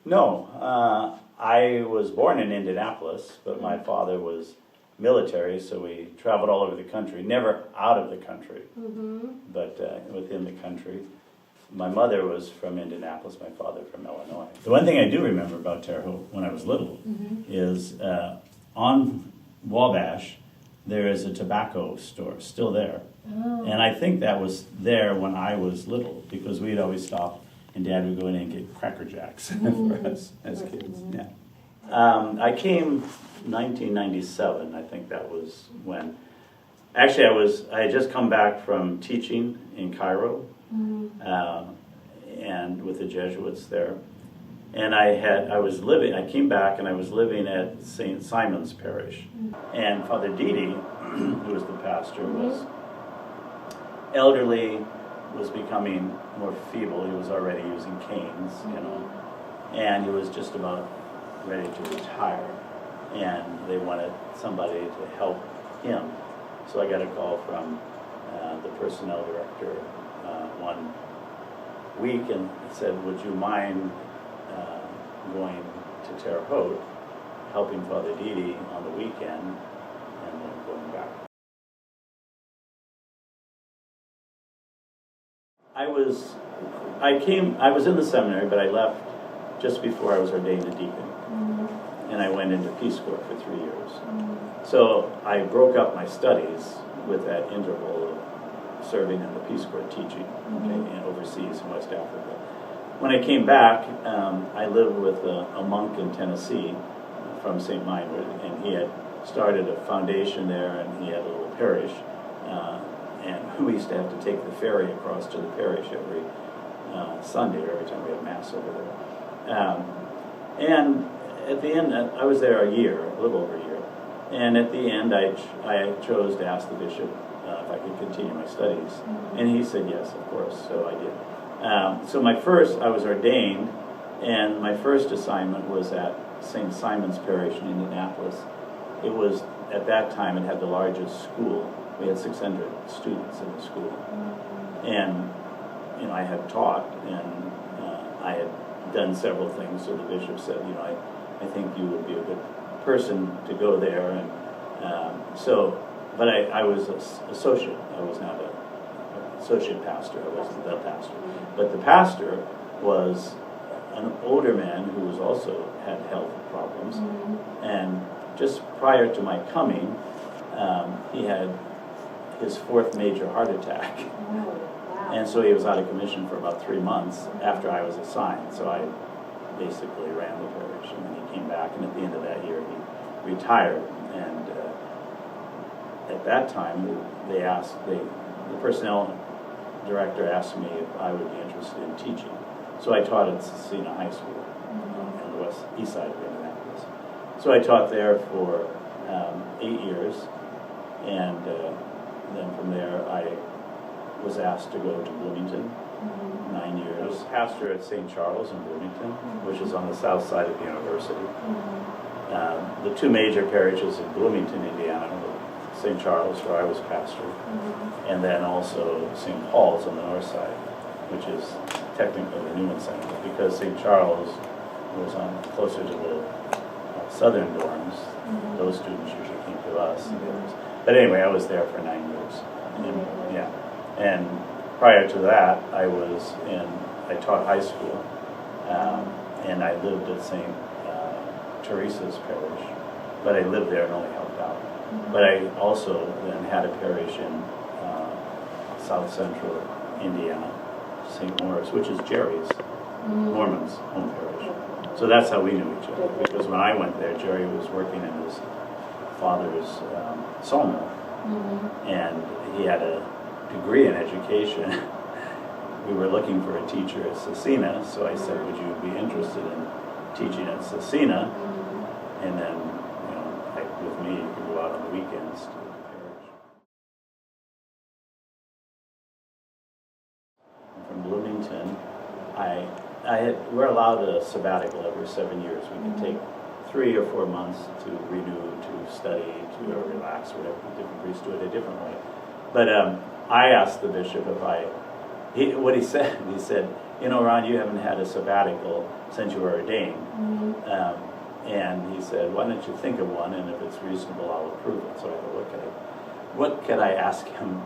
No, I was born in Indianapolis, but my father was military, so we traveled all over the country, never out of the country, but within the country. My mother was from Indianapolis, my father from Illinois. The one thing I do remember about Terre Haute when I was little is on Wabash, there is a tobacco store still there. Oh. And I think that was there when I was little, because we'd always stop and Dad would go in and get Cracker Jacks for us as kids. Yeah. I came 1997, I think that was when. Actually, I had just come back from teaching in Cairo, and with the Jesuits there. And I came back and I was living at St. Simon's Parish. And Father Didi, who was the pastor, was elderly, was becoming more feeble. He was already using canes, and he was just about ready to retire. And they wanted somebody to help him. So I got a call from the personnel director one week and said, would you mind going to Terre Haute, helping Father Didi on the weekend, and then going back. I was in the seminary, but I left just before I was ordained a deacon. And I went into Peace Corps for 3 years. So I broke up my studies with that interval of serving in the Peace Corps teaching overseas in West Africa. When I came back, I lived with a monk in Tennessee from St. Mindred, and he had started a foundation there, and he had a little parish. And we used to have to take the ferry across to the parish every Sunday, or every time we had Mass over there. And at the end, I was there a little over a year. And at the end, I chose to ask the bishop if I could continue my studies. And he said yes, of course, so I did. So I was ordained, and my first assignment was at St. Simon's Parish in Indianapolis. It was, at that time, it had the largest school. We had 600 students in the school. And, I had taught, and I had done several things, so the bishop said, I think you would be a good person to go there. And but I was an associate. I was not an associate pastor. I wasn't the pastor. But the pastor was an older man who was also had health problems. And just prior to my coming, he had his 4th major heart attack. And so he was out of commission for about 3 months after I was assigned. So I basically ran the parish, and then he came back, and at the end of that year he retired. And at that time, the personnel director asked me if I would be interested in teaching. So I taught at Cecina High School on the east side of Indianapolis. So I taught there for 8 years, and then from there I was asked to go to Bloomington, 9 years. Pastor at St. Charles in Bloomington, which is on the south side of the university. The 2 major parishes in Bloomington, Indiana, were St. Charles, where I was pastor, and then also St. Paul's on the north side, which is technically the Newman Center, because St. Charles was closer to the southern dorms. Those students usually came to us. But anyway, I was there for 9 years. And prior to that, I taught high school, and I lived at St. Teresa's Parish, but I lived there and only helped out. But I also then had a parish in south central Indiana, St. Maurice, which is Jerry's, Mormon's home parish. So that's how we knew each other, because when I went there, Jerry was working in his father's sawmill, and he had a degree in education. We were looking for a teacher at Cecina, so I said, would you be interested in teaching at Cecina? And then, with me, you could go out on the weekends to the parish. From Bloomington, we're allowed a sabbatical every 7 years. We can take 3 or 4 months to renew, to study, to relax, whatever. Different priests do it a different way. But I asked the bishop if I what he said, you know, Ron, you haven't had a sabbatical since you were ordained. And he said, why don't you think of one, and if it's reasonable, I'll approve it. So I thought, what could I ask him?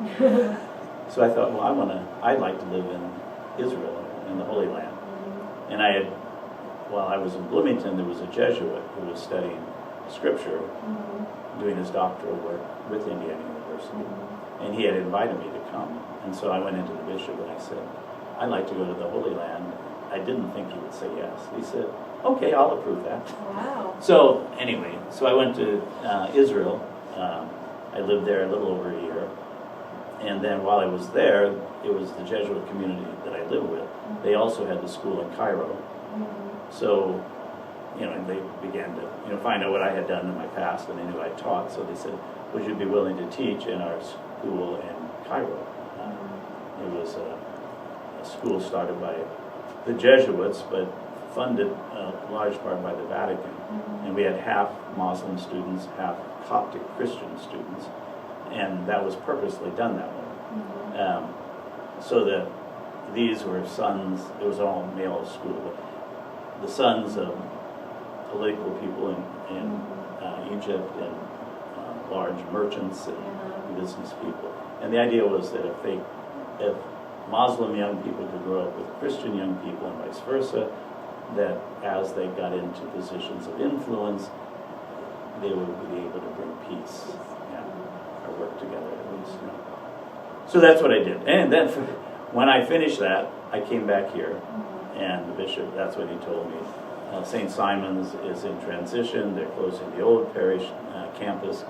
So I thought, well, I'd like to live in Israel, in the Holy Land. And while I was in Bloomington, there was a Jesuit who was studying Scripture, doing his doctoral work with Indiana University. And he had invited me to come. And so I went into the bishop and I said, I'd like to go to the Holy Land. I didn't think he would say yes. He said, okay, I'll approve that. Wow. So anyway, I went to Israel. I lived there a little over a year. And then while I was there, it was the Jesuit community that I lived with. They also had the school in Cairo. So, you know, they began to, you know, find out what I had done in my past, and they knew I taught. So they said, would you be willing to teach in our school in Cairo? It was a school started by the Jesuits, but funded a large part by the Vatican. And we had half Muslim students, half Coptic Christian students, and that was purposely done that way. So that these were sons, it was all male school, but the sons of political people in Egypt and large merchants and business people. And the idea was that if Muslim young people could grow up with Christian young people and vice versa, that as they got into positions of influence, they would be able to bring peace, or work together at least. You know. So that's what I did. And then when I finished that, I came back here, and the bishop, that's what he told me. St. Simon's is in transition. They're closing the old parish campus,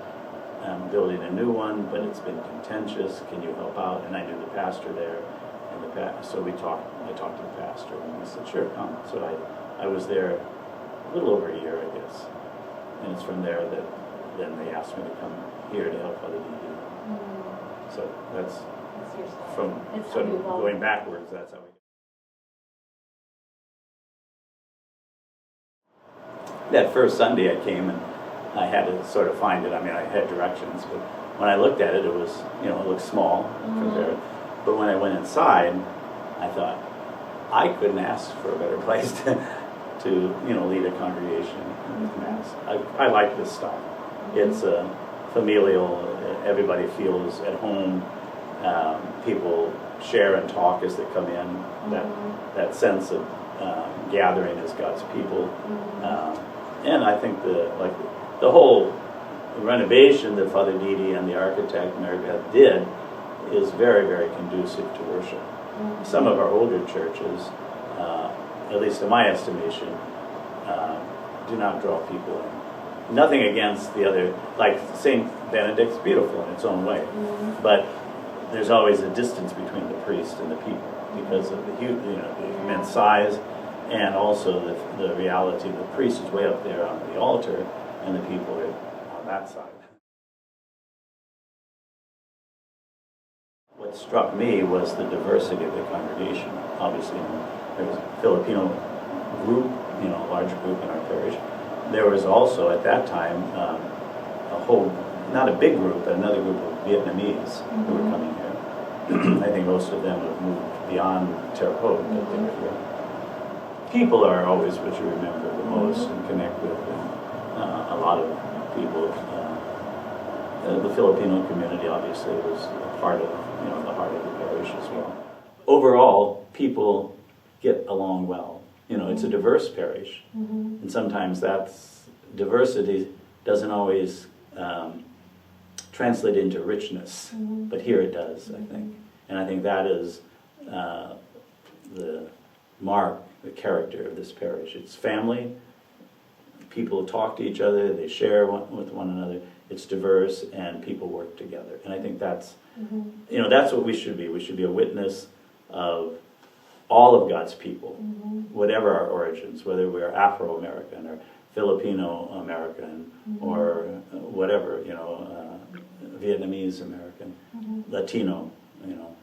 building a new one, but it's been contentious. Can you help out? And I knew the pastor there. So I talked to the pastor, and he said, sure, come. So I was there a little over a year, I guess. And it's from there that then they asked me to come here to help Father Didi. So that's your story. from sort of going backwards, that's how we. That first Sunday I came, and I had to sort of find it. I mean, I had directions, but when I looked at it, it was, you know, it looked small compared. But when I went inside, I thought, I couldn't ask for a better place to you know, lead a congregation with Mass. I like this style. It's familial. Everybody feels at home. People share and talk as they come in. That sense of gathering as God's people. And I think the whole renovation that Father Didi and the architect Mary Beth did is very, very conducive to worship. Some of our older churches, at least in my estimation, do not draw people in. Nothing against the other, like St. Benedict's, beautiful in its own way, but there's always a distance between the priest and the people because of the immense size, and also the reality the priest is way up there on the altar and the people are on that side. What struck me was the diversity of the congregation. Obviously, there was a Filipino group, you know, a large group in our parish. There was also, at that time, a whole, not a big group, but another group of Vietnamese who were coming here. I think most of them have moved beyond Terre Haute, but they were here. People are always what you remember the most and connect with. A lot of people, the Filipino community obviously was a part of, you know, the heart of the parish as well. Overall, people get along well. You know, it's a diverse parish, and sometimes that's diversity doesn't always translate into richness, but here it does, I think. And I think that is the mark, the character of this parish. It's family. People talk to each other. They share with one another. It's diverse, and people work together. And I think that's, you know, that's what we should be. We should be a witness of all of God's people, whatever our origins, whether we're Afro-American or Filipino-American or whatever, you know, Vietnamese-American, Latino, you know.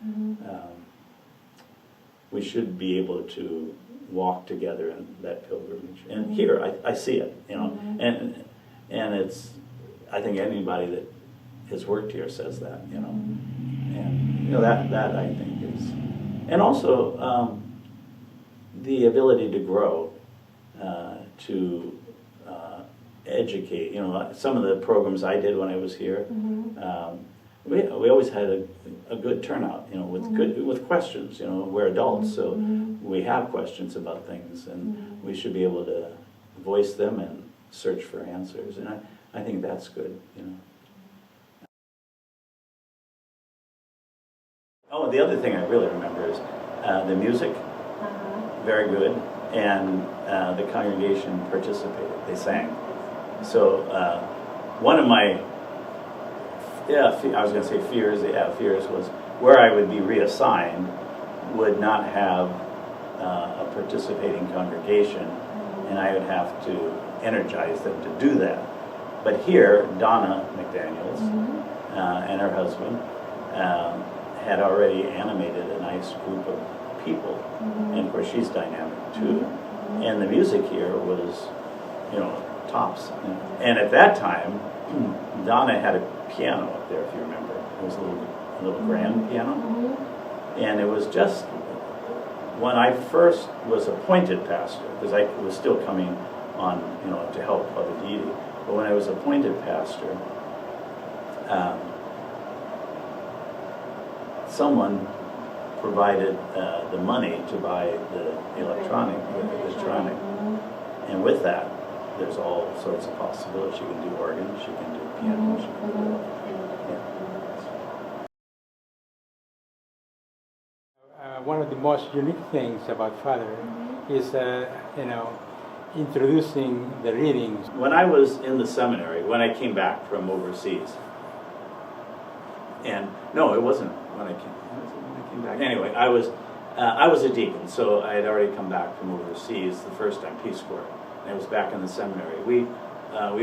We should be able to walk together in that pilgrimage. And here, I see it, you know, and it's, I think anybody that has worked here says that, you know, and, you know, that I think is And also the ability to grow, to educate. You know, some of the programs I did when I was here, we always had a good turnout. You know, with questions. You know, we're adults, so we have questions about things, and we should be able to voice them and search for answers. And I think that's good. You know. Oh, the other thing I really remember is the music, very good, and the congregation participated. They sang. So one of my, I was going to say fears was where I would be reassigned would not have a participating congregation, and I would have to energize them to do that. But here, Donna McDaniels and her husband had already animated a nice group of people, and of course she's dynamic too. And the music here was, you know, tops. And at that time, Donna had a piano up there, if you remember. It was a little grand piano, and it was just when I first was appointed pastor, because I was still coming on, you know, to help Father Didi. But when I was appointed pastor, someone provided the money to buy the electronic, and with that, there's all sorts of possibilities. You can do organs, you can do pianos, you can do one of the most unique things about Father is, you know, introducing the readings. When I was in the seminary, when I came back from overseas, and no, it wasn't when I came back. Anyway, I was a deacon, so I had already come back from overseas the first time, Peace Corps, and I was back in the seminary. We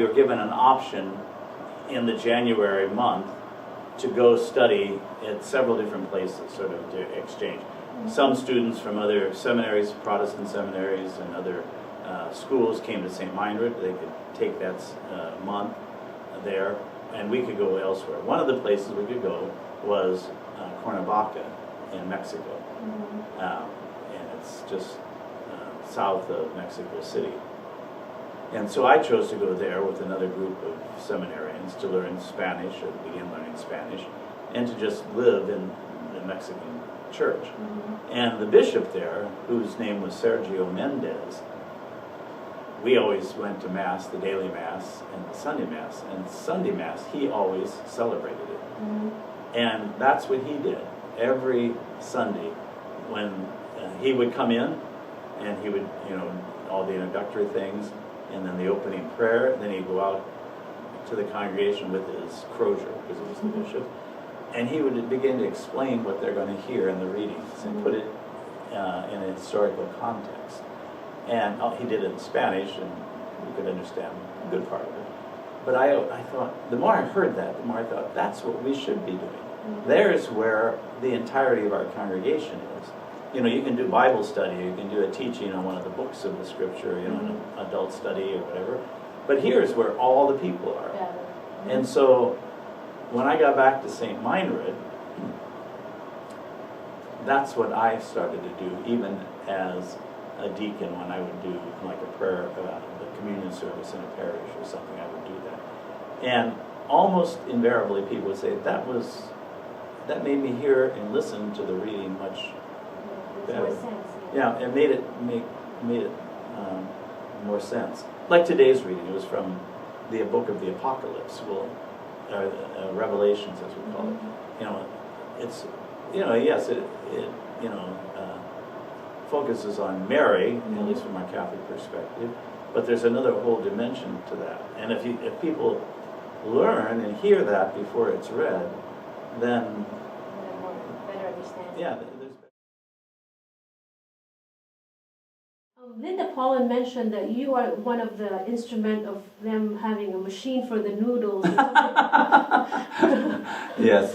were given an option in the January month to go study at several different places, sort of to exchange. Some students from other seminaries, Protestant seminaries, and other schools came to St. Meinrad. They could take that month there, and we could go elsewhere. One of the places we could go was Cuernavaca in Mexico, and it's just south of Mexico City. And so I chose to go there with another group of seminarians to learn Spanish, or begin learning Spanish, and to just live in the Mexican church. And the bishop there, whose name was Sergio Mendez, we always went to Mass, the daily Mass, and the Sunday Mass. And Sunday Mass, he always celebrated it. And that's what he did. Every Sunday, when he would come in, and he would, you know, all the introductory things, and then the opening prayer, then he'd go out to the congregation with his crozier, because it was the bishop, and he would begin to explain what they're going to hear in the readings and put it in a historical context. And he did it in Spanish, and we could understand a good part of it. But I thought, the more I heard that, the more I thought, that's what we should be doing. There's where the entirety of our congregation is. You know, you can do Bible study, you can do a teaching on one of the books of the Scripture, you know, an adult study or whatever. But here's where all the people are. And so, when I got back to St. Meinrad, that's what I started to do, even as a deacon, when I would do like a prayer, the communion service in a parish or something, I would do that. And almost invariably people would say, that made me hear and listen to the reading much better. Yeah, it made it more sense. Like today's reading, it was from the book of the Apocalypse, Revelations as we call it. You know, it's, you know, yes, it you know, focuses on Mary, at least from our Catholic perspective, but there's another whole dimension to that. And if people learn and hear that before it's read, then better understand. Yeah. Linda Paulin mentioned that you are one of the instrument of them having a machine for the noodles. Yes.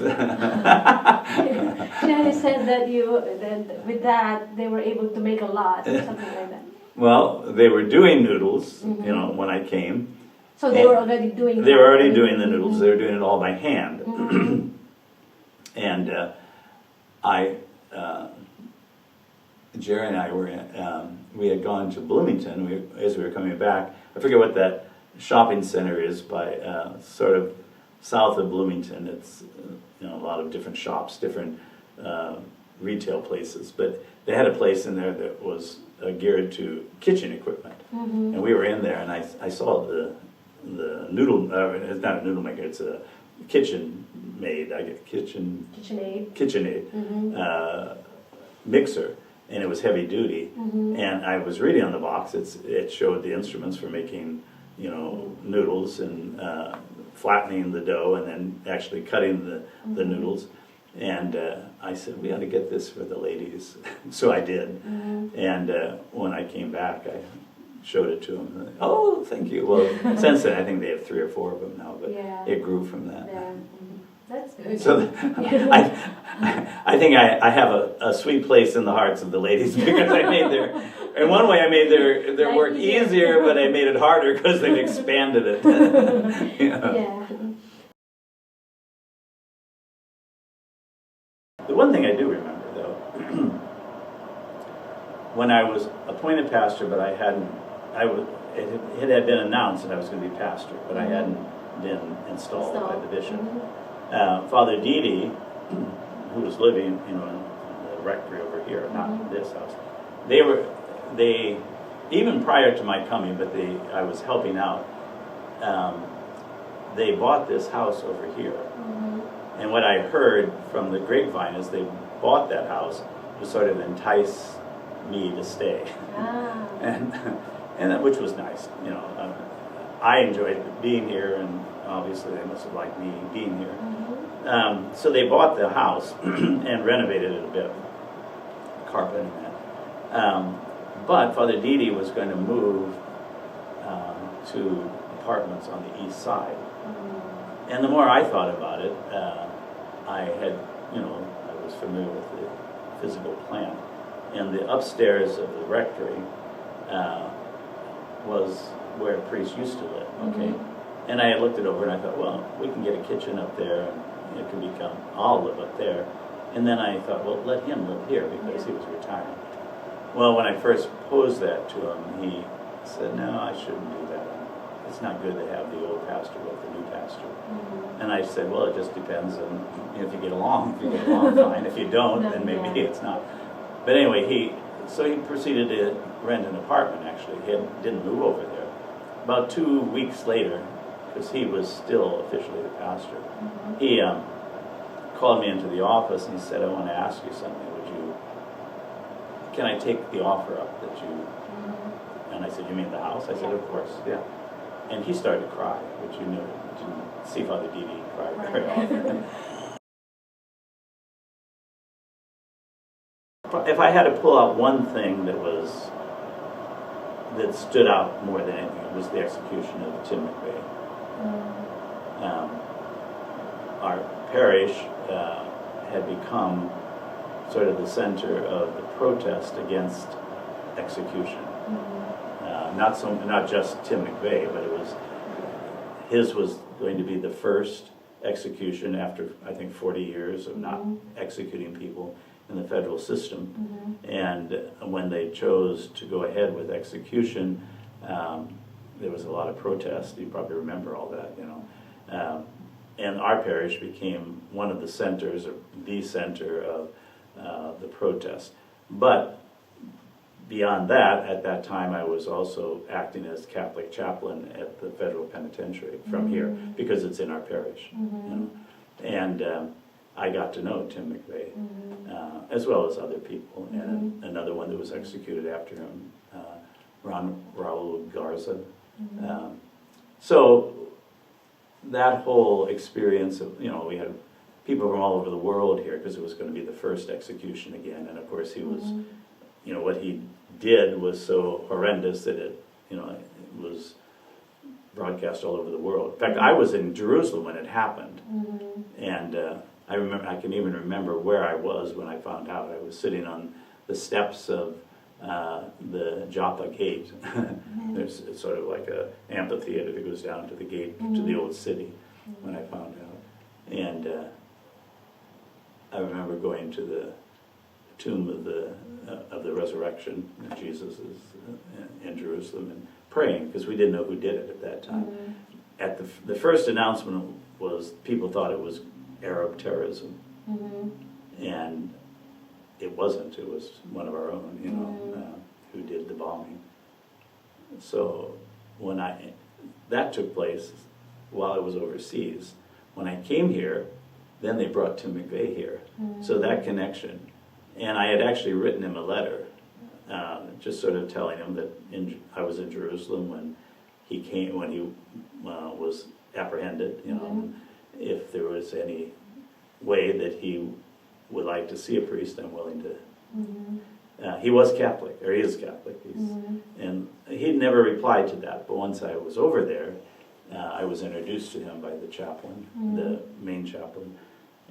She said that with that they were able to make a lot or something like that. Well, they were doing noodles, you know, when I came. So they were already doing. They were already doing the noodles. They were doing it all by hand, and I Jerry and I were we had gone to Bloomington as we were coming back. I forget what that shopping center is by sort of south of Bloomington. It's a lot of different shops, different retail places, but they had a place in there that was geared to kitchen equipment, and we were in there, and I saw the noodle. It's not a noodle maker; it's a kitchen maid. I get KitchenAid mixer, and it was heavy duty. And I was reading on the box. It showed the instruments for making noodles and flattening the dough, and then actually cutting the noodles. And I said, we ought to get this for the ladies. So I did. And when I came back, I showed it to them. Oh, thank you. Well, since then, I think they have 3 or 4 of them now, but it grew from that. Yeah. That's good. So I think I have a sweet place in the hearts of the ladies, because I made in one way I made their work easier, but I made it harder because they've expanded it. Yeah. The one thing I do remember, though, when I was appointed pastor, but it had been announced that I was going to be pastor, but I hadn't been installed by the bishop. Father Dede, who was living, in the rectory over here, not in this house, they even prior to my coming, but I was helping out. They bought this house over here. And what I heard from the grapevine is they bought that house to sort of entice me to stay, and which was nice. I enjoyed being here, and obviously they must have liked me being here. So they bought the house and renovated it a bit, carpeting it. But Father Dede was going to move to apartments on the east side. And the more I thought about it, I was familiar with the physical plan. And the upstairs of the rectory was where priests used to live, okay? And I had looked it over and I thought, well, we can get a kitchen up there, and it can become, I'll live up there. And then I thought, well, let him live here, because he was retiring. Well, when I first posed that to him, he said, no, I shouldn't do that. It's not good to have the old pastor with the new pastor. And I said, well, it just depends on if you get along. If you get along, fine. If you don't, then maybe it's not. But anyway, he proceeded to rent an apartment, actually. He didn't move over there. About 2 weeks later, because he was still officially the pastor, he called me into the office and he said, I want to ask you something. Can I take the offer up that you... And I said, you mean the house? I said, of course, yeah. And he started to cry, which you didn't see Father Dede cry very often. If I had to pull out one thing that stood out more than anything, it was the execution of Tim McVeigh. Our parish had become sort of the center of the protest against execution. Not just Tim McVeigh, but his was going to be the first execution after, I think, 40 years of not executing people in the federal system. And when they chose to go ahead with execution, there was a lot of protest. You probably remember all that, and our parish became one of the centers, or the center of the protest. But beyond that, at that time, I was also acting as Catholic chaplain at the federal penitentiary from here, because it's in our parish. And I got to know Tim McVeigh, as well as other people, and another one that was executed after him, Raul Garza. So that whole experience of, we had people from all over the world here, because it was going to be the first execution again, and of course he was, what he did was so horrendous that it was broadcast all over the world. In fact, I was in Jerusalem when it happened, and I can even remember where I was when I found out. I was sitting on the steps of the Joppa Gate. There's sort of like a amphitheater that goes down to the gate to the old city when I found out. And I remember going to the tomb of the of the resurrection of Jesus is in Jerusalem, and praying, because we didn't know who did it at that time. At the first announcement was, people thought it was Arab terrorism, and it wasn't. It was one of our own, who did the bombing. So when that took place while I was overseas. When I came here, then they brought Tim McVeigh here. So that connection. And I had actually written him a letter, just sort of telling him that I was in Jerusalem when he was apprehended, if there was any way that he would like to see a priest, I'm willing to. He was Catholic, or he is Catholic, and he'd never replied to that, but once I was over there, I was introduced to him by the chaplain, the main chaplain,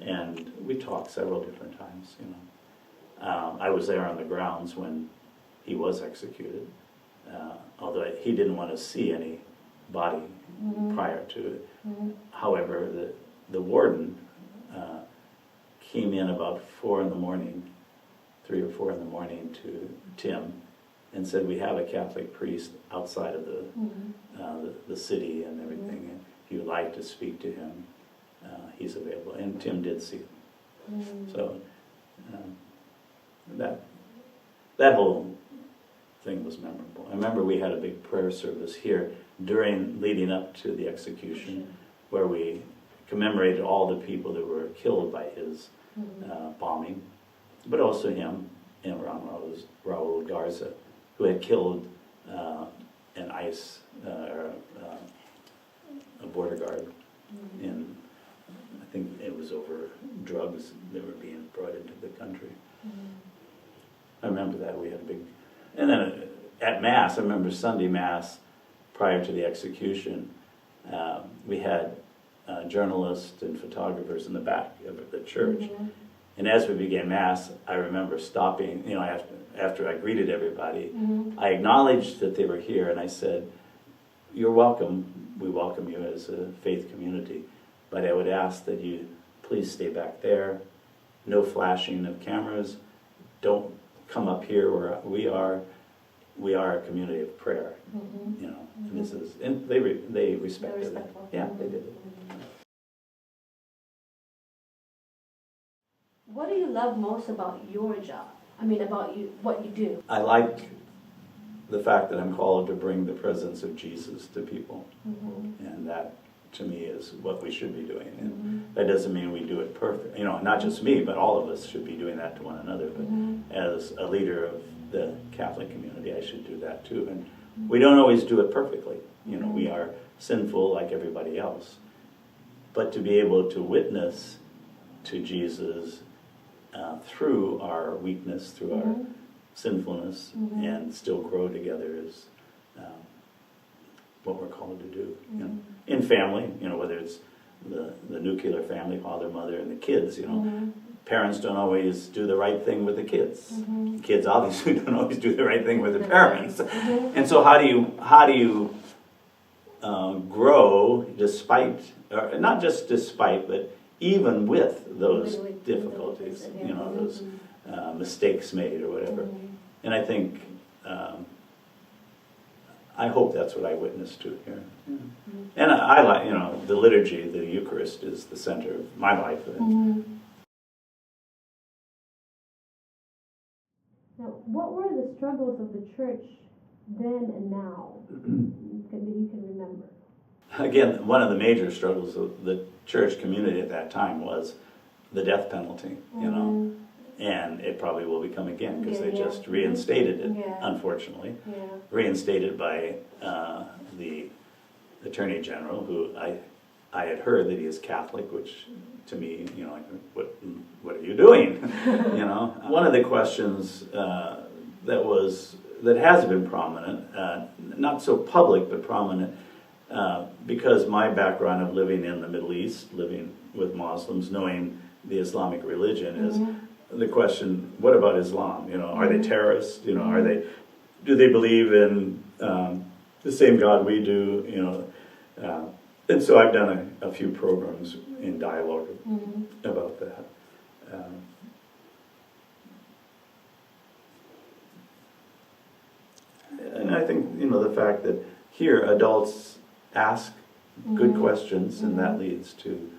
and we talked several different times, I was there on the grounds when he was executed, although he didn't want to see any body prior to it. However, the warden came in about 3 or 4 in the morning to Tim and said, we have a Catholic priest outside of the city and everything, and if you would like to speak to him, he's available. And Tim did see him. So that whole thing was memorable. I remember we had a big prayer service here leading up to the execution, where we commemorated all the people that were killed by his bombing, but also him and Raul Garza, who had killed an ICE, a border guard, in, I think it was over drugs that were being brought into the country. I remember that we had a big, and then at Mass, I remember Sunday Mass prior to the execution, we had journalists and photographers in the back of the church. And as we began Mass, I remember stopping, after I greeted everybody, I acknowledged that they were here, and I said, you're welcome, we welcome you as a faith community, but I would ask that you please stay back there, no flashing of cameras, don't come up here where we are a community of prayer, and this is, and they respected it. Yeah, they did it. What do you love most about your job? I mean, about what you do? I like the fact that I'm called to bring the presence of Jesus to people, and that to me is what we should be doing. And that doesn't mean we do it perfect. Not just me, but all of us should be doing that to one another. But as a leader of the Catholic community, I should do that too. And we don't always do it perfectly. We are sinful like everybody else. But to be able to witness to Jesus through our weakness, through our sinfulness, and still grow together is what we're called to do. In family, whether it's the nuclear family, father, mother, and the kids, parents don't always do the right thing with the kids. Kids obviously don't always do the right thing with the parents. And so how do you grow despite, or not just despite, but even with those difficulties, those mistakes made or whatever. And I think, I hope that's what I witnessed to here. And I like, the liturgy, the Eucharist is the center of my life. Now, what were the struggles of the church then and now that you can remember? Again, one of the major struggles of the church community at that time was the death penalty, and it probably will become again, because they just reinstated it, unfortunately. Reinstated by the Attorney General, who I had heard that he is Catholic, which to me, what are you doing? One of the questions that has been prominent, not so public, but prominent, because my background of living in the Middle East, living with Muslims, knowing the Islamic religion, is the question, what about Islam? Are they terrorists? Do they believe in the same God we do? And so I've done a few programs in dialogue about that. the fact that here adults ask good questions, and that leads to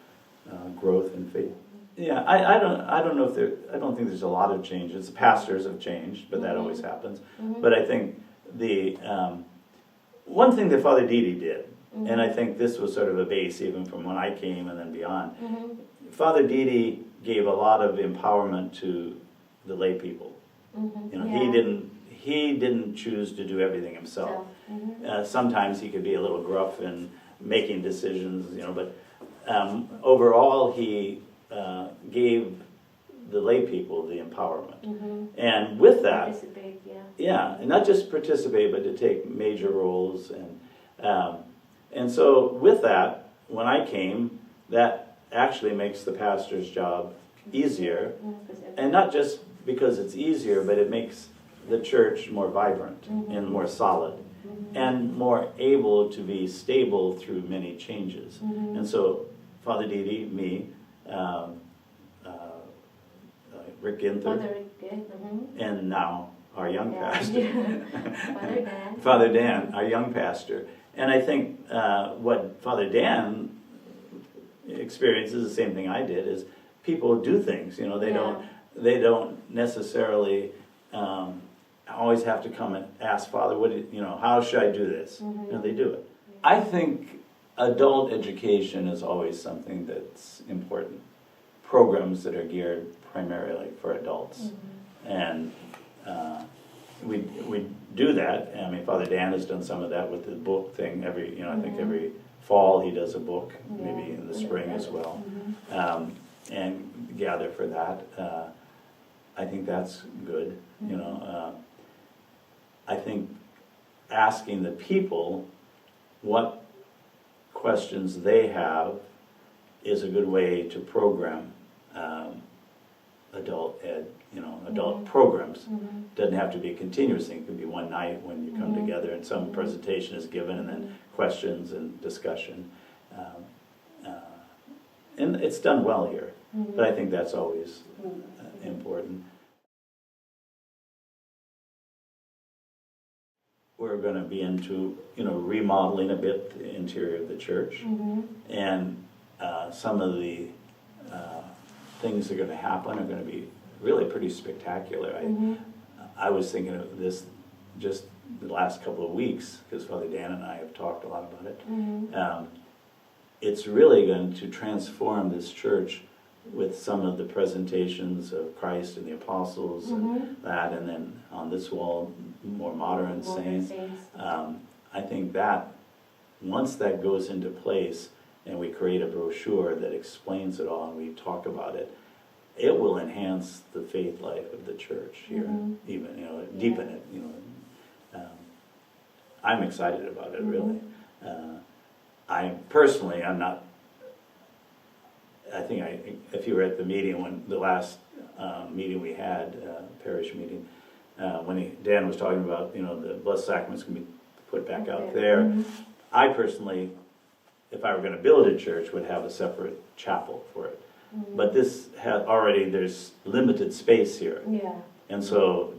growth in faith. Yeah, I don't know if I don't think there's a lot of changes. The pastors have changed, but that always happens. But I think the one thing that Father Didi did, and I think this was sort of a base even from when I came and then beyond. Father Didi gave a lot of empowerment to the lay people. He didn't choose to do everything himself. Sometimes he could be a little gruff in making decisions, but overall he gave the lay people the empowerment. And with that, and not just participate, but to take major roles. And so with that, when I came, that actually makes the pastor's job easier. And not just because it's easier, but it makes the church more vibrant and more solid and more able to be stable through many changes. And so Father Didi, me, Rick Ginther, and now our young pastor, Father Dan, our young pastor. And I think what Father Dan experiences, the same thing I did, is people do things. They don't necessarily always have to come and ask Father, how should I do this? They do it. I think adult education is always something that's important. Programs that are geared primarily for adults. And we do that. I mean, Father Dan has done some of that with the book thing. I think every fall he does a book, maybe in the spring as well, and gather for that. I think that's good. I think asking the people what questions they have is a good way to program adult ed, adult programs. Doesn't have to be a continuous thing. It could be one night when you come together and some presentation is given and then questions and discussion. And it's done well here, but I think that's always important. We're going to be into, remodeling a bit the interior of the church, and some of the things that are going to happen are going to be really pretty spectacular. I was thinking of this just the last couple of weeks, because Father Dan and I have talked a lot about it. It's really going to transform this church with some of the presentations of Christ and the apostles and that, and then on this wall, more modern saints. I think that once that goes into place and we create a brochure that explains it all and we talk about it, it will enhance the faith life of the church here, even, deepen it, I'm excited about it, really. I'm not, I think if you were at the meeting, the last meeting we had, parish meeting, when Dan was talking about, the Blessed Sacraments can be put back out there, I personally, if I were going to build a church, would have a separate chapel for it. But this there's limited space here. And so,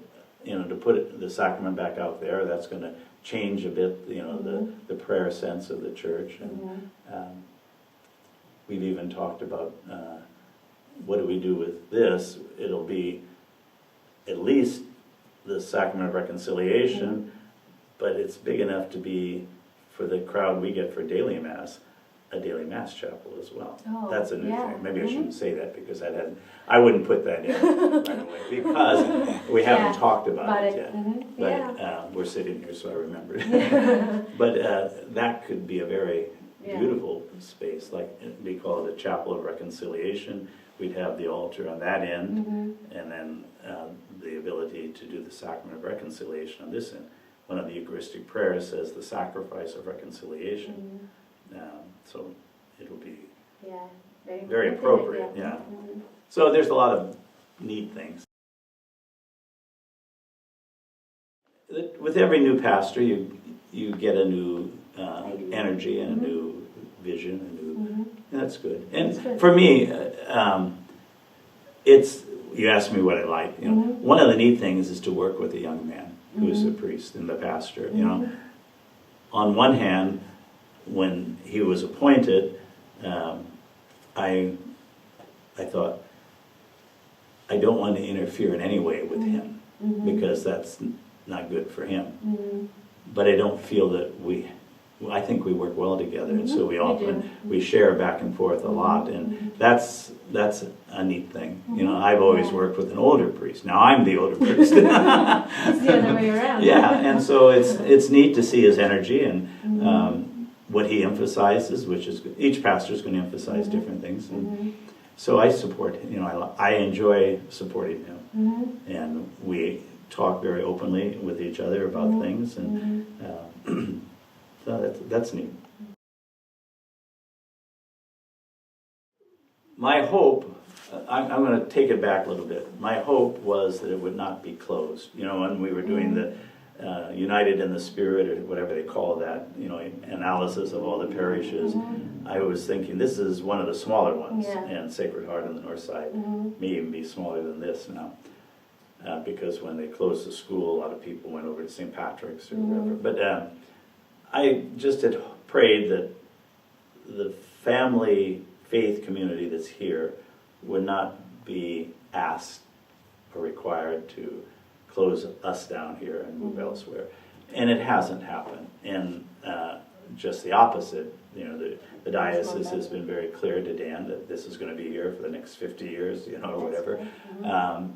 to put the sacrament back out there, that's going to change a bit, the prayer sense of the church. And we've even talked about what do we do with this? It'll be at least the sacrament of reconciliation, but it's big enough to be, for the crowd we get for daily Mass, a daily Mass chapel as well. That's a new thing. Maybe I shouldn't say that because I wouldn't put that in right away because we haven't talked about it yet. But we're sitting here, so I remembered. But that could be a very beautiful space. Like we call it a chapel of reconciliation. We'd have the altar on that end, and then the ability to do the sacrament of reconciliation on this end. One of the Eucharistic prayers says the sacrifice of reconciliation. So it'll be very appropriate. So there's a lot of neat things. With every new pastor, you get a new energy and a new vision, and that's good. And for me, you asked me what I like. One of the neat things is to work with a young man who is a priest and the pastor. on one hand, when he was appointed, I thought, I don't want to interfere in any way with him, because that's not good for him. But I don't feel that I think we work well together, and so we share back and forth a lot, and that's a neat thing. You know, I've always worked with an older priest. Now I'm the older priest. It's the other way around. Yeah, and so it's neat to see his energy and what he emphasizes, which is each pastor is going to emphasize different things. And so I support him. You know, I enjoy supporting him, and we talk very openly with each other about things, and so that's neat. My hope, I'm going to take it back a little bit. My hope was that it would not be closed. You know, when we were doing the United in the Spirit, or whatever they call that, you know, analysis of all the parishes, I was thinking this is one of the smaller ones, and Sacred Heart on the north side may even be smaller than this now, because when they closed the school, a lot of people went over to St. Patrick's or whatever. But I just had prayed that the family faith community that's here would not be asked or required to close us down here and move elsewhere. And it hasn't happened. And just the opposite. You know, the diocese has been very clear to Dan that this is going to be here for the next 50 years, you know, or whatever.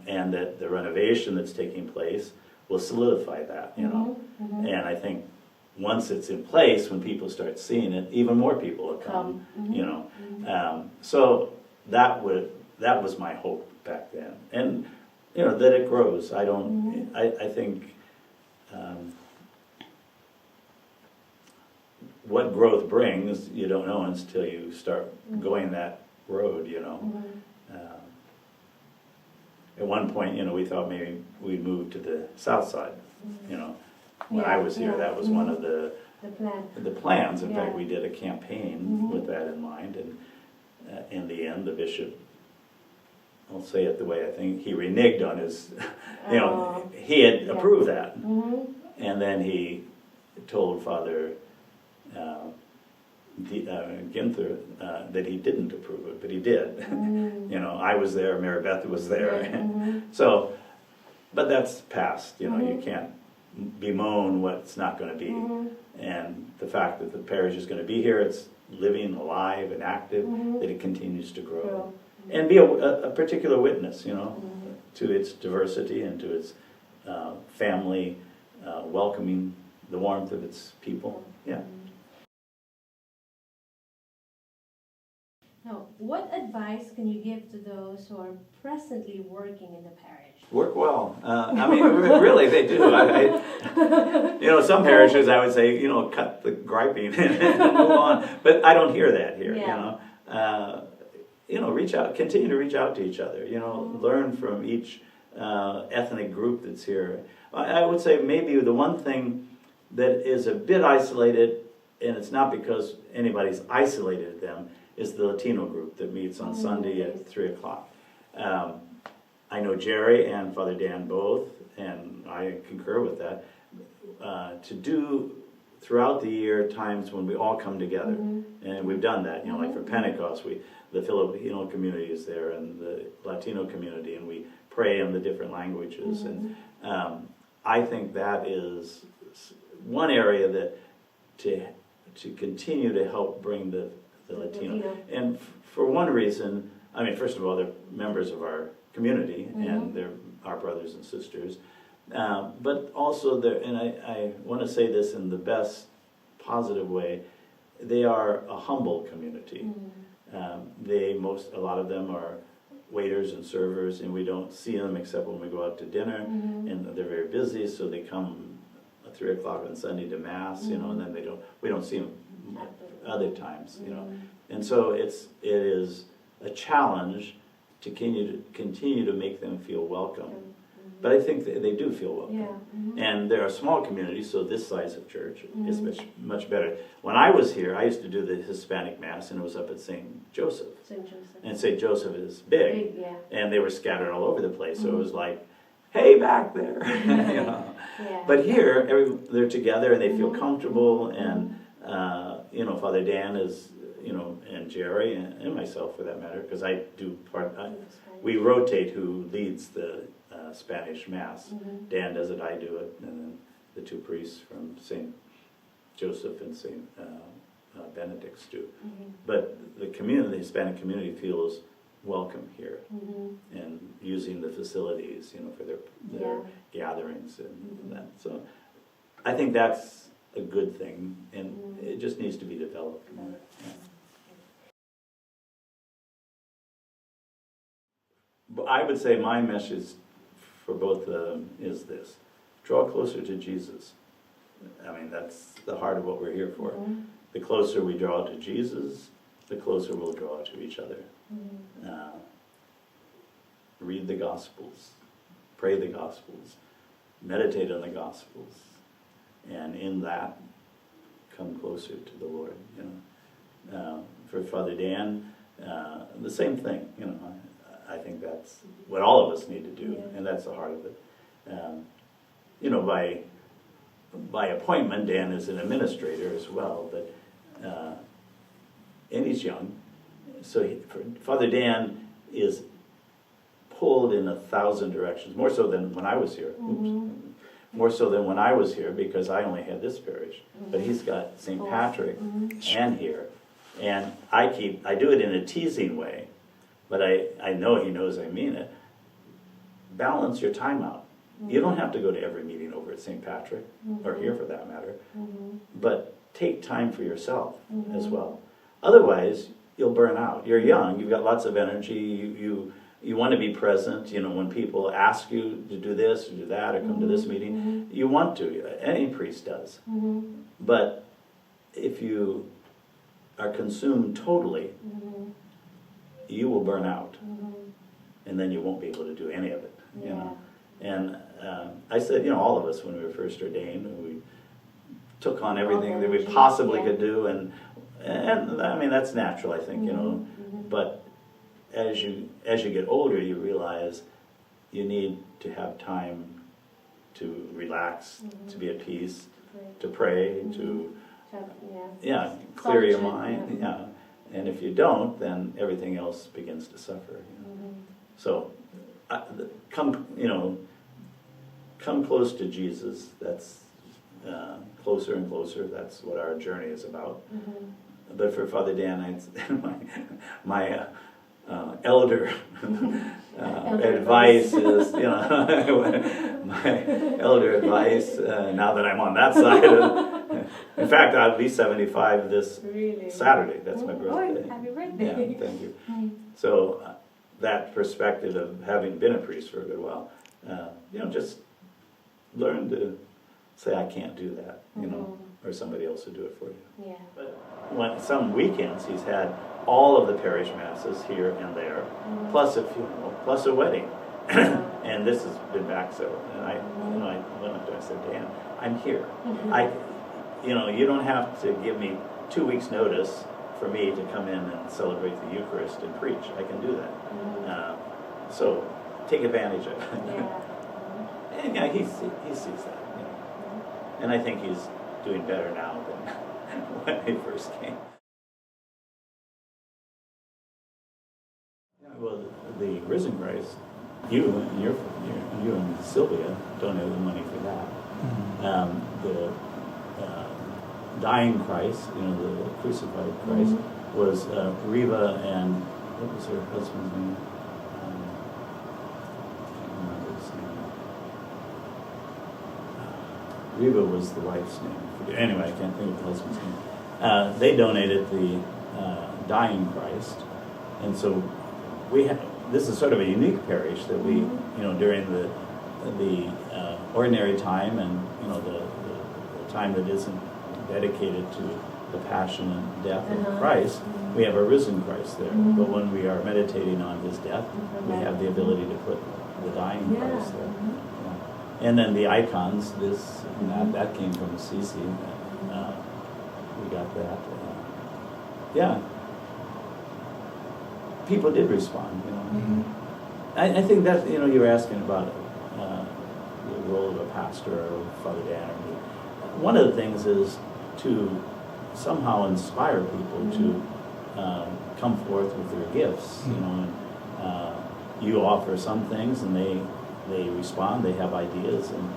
And that the renovation that's taking place will solidify that, you know. And I think once it's in place, when people start seeing it, even more people will come, you know. So that was my hope back then. And, you know, that it grows. I think what growth brings, you don't know until you start going that road, you know. At one point, you know, we thought maybe we'd move to the south side, you know. When I was here, that was one of the plans. In fact, we did a campaign with that in mind, and in the end, the bishop, I'll say it the way I think, he reneged on his, you know, he had approved that, and then he told Father Ginther that he didn't approve it, but he did. You know, I was there, Mary Beth was there, so, but that's past, you know, you can't bemoan what's not going to be, and the fact that the parish is going to be here, it's living, alive, and active, that it continues to grow, and be a particular witness, you know, to its diversity and to its family, welcoming the warmth of its people. Yeah. Now, what advice can you give to those who are presently working in the parish? Work well. I mean, really, they do. You know, some parishes, I would say, you know, cut the griping and move on. But I don't hear that here, you know. You know, reach out, continue to reach out to each other, you know, learn from each ethnic group that's here. I would say maybe the one thing that is a bit isolated, and it's not because anybody's isolated them, is the Latino group that meets on Sunday at 3 o'clock. I know Jerry and Father Dan both, and I concur with that, to do throughout the year times when we all come together. And we've done that, you know, like for Pentecost, the Filipino community is there and the Latino community, and we pray in the different languages. And I think that is one area that to continue to help bring the Latino. And for one reason, I mean, first of all, they're members of our community, and they're our brothers and sisters. But also, and I want to say this in the best positive way, they are a humble community. A lot of them are waiters and servers, and we don't see them except when we go out to dinner, and they're very busy, so they come at 3 o'clock on Sunday to Mass, you know, and then we don't see them other times, you know. And so it is a challenge to continue to make them feel welcome. But I think they do feel welcome. And they're a small community, so this size of church is much better. When I was here, I used to do the Hispanic Mass, and it was up at St. Joseph. And St. Joseph is big. And they were scattered all over the place, so it was like, hey, back there. You know? Yeah. But here, they're together and they feel comfortable, and Father Dan is, and Jerry and myself for that matter, because I do we rotate who leads the Spanish Mass. Dan does it, I do it, and then the two priests from St. Joseph and St. Benedict's do. But the Hispanic community feels welcome here, and using the facilities, for their gatherings and that. So I think that's a good thing, and it just needs to be developed more. Yeah. But I would say my message for both of them is this: draw closer to Jesus. I mean, that's the heart of what we're here for. The closer we draw to Jesus, the closer we'll draw to each other. Read the Gospels, pray the Gospels, meditate on the Gospels, and in that, come closer to the Lord. For Father Dan, the same thing. I think that's what all of us need to do, and that's the heart of it. By appointment, Dan is an administrator as well, but and he's young. So Father Dan is pulled in 1,000 directions, more so than when I was here. More so than when I was here, because I only had this parish. But he's got St. Patrick and here. And I do it in a teasing way, but I know he knows I mean it. Balance your time out. You don't have to go to every meeting over at St. Patrick, or here for that matter, but take time for yourself as well. Otherwise, you'll burn out. You're young, you've got lots of energy, you want to be present. When people ask you to do this or do that or come to this meeting, you want to. Any priest does. But if you are consumed totally, you will burn out, and then you won't be able to do any of it. And I said, all of us when we were first ordained, we took on everything that we possibly could do, and I mean that's natural, I think, But as you get older, you realize you need to have time to relax, to be at peace, to pray, to clear your mind, And if you don't, then everything else begins to suffer. So come close to Jesus. That's closer and closer. That's what our journey is about. But for Father Dan, my elder advice is, my elder advice, now that I'm on that side in fact, I'll be 75 this Saturday. That's my birthday. Happy birthday. Yeah, thank you. So that perspective of having been a priest for a good while, just learn to say, I can't do that, or somebody else will do it for you. Yeah. But some weekends he's had all of the parish masses here and there, plus a funeral, plus a wedding. And this has been back so. And I went up to him, I said, Dan, I'm here. You don't have to give me 2 weeks notice for me to come in and celebrate the Eucharist and preach. I can do that. So take advantage of it. And he sees that. And I think he's doing better now than when he first came. Well, the Risen Christ, you and Sylvia donated the money for that. The dying Christ, the crucified Christ, was Riva and what was her husband's name? I can't remember his name. Riva was the wife's name. Anyway, I can't think of the husband's name. They donated the dying Christ, and so this is sort of a unique parish that we, during the ordinary time and the time that isn't dedicated to the passion and death of Christ, we have a risen Christ there. But when we are meditating on his death, we have the ability to put the dying Christ there. And then the icons, this and that came from Assisi. We got that. People did respond. I think that you were asking about role of a pastor or Father Dan or me. One of the things is to somehow inspire people to come forth with their gifts, you know, and you offer some things and they respond, they have ideas, and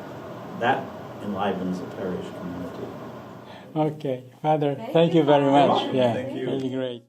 that enlivens the parish community. Okay, Father, thank you very much. Yeah, Thank you. really great.